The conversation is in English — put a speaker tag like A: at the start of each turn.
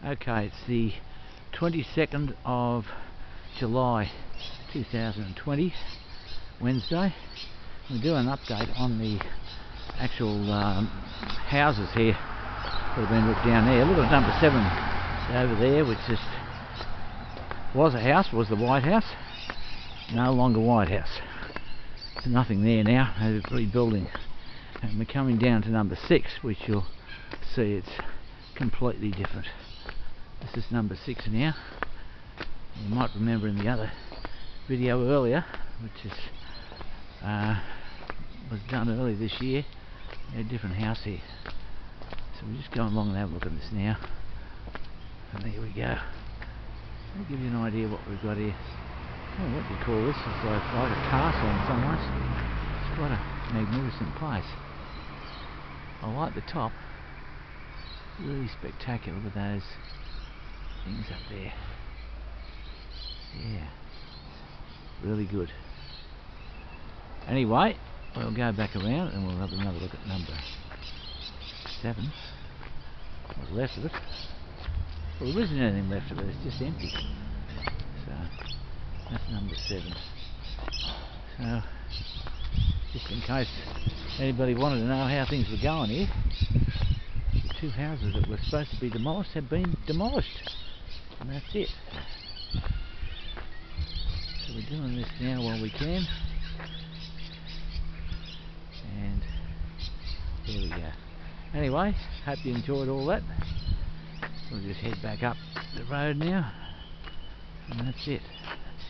A: Okay, it's the 22nd of July 2020, Wednesday. We'll do an update on the actual houses here that have been looked down there. Look at number 7 over there, which just was a house, was the White House. No longer White House. There's nothing there now, they're rebuilding. And we're coming down to number 6, which you'll see it's completely different. This is number 6 now. You might remember in the other video earlier, which is was done early this year, a different house here. So we're just going along and have a look at this now. And there we go. I'll give you an idea what we've got here. Oh, what do you call this? It's like a castle in some ways. It's quite a magnificent place. I like the top. Really spectacular with those things up there. Yeah, really good. Anyway, we'll go back around and we'll have another look at number 7. What's left of it? Well, there isn't anything left of it, it's just empty. So that's number 7. So just in case anybody wanted to know how things were going here, the 2 houses that were supposed to be demolished have been demolished, and that's it. So we're doing this now while we can, and there we go. Anyway, hope you enjoyed all that. We'll just head back up the road now, and that's it.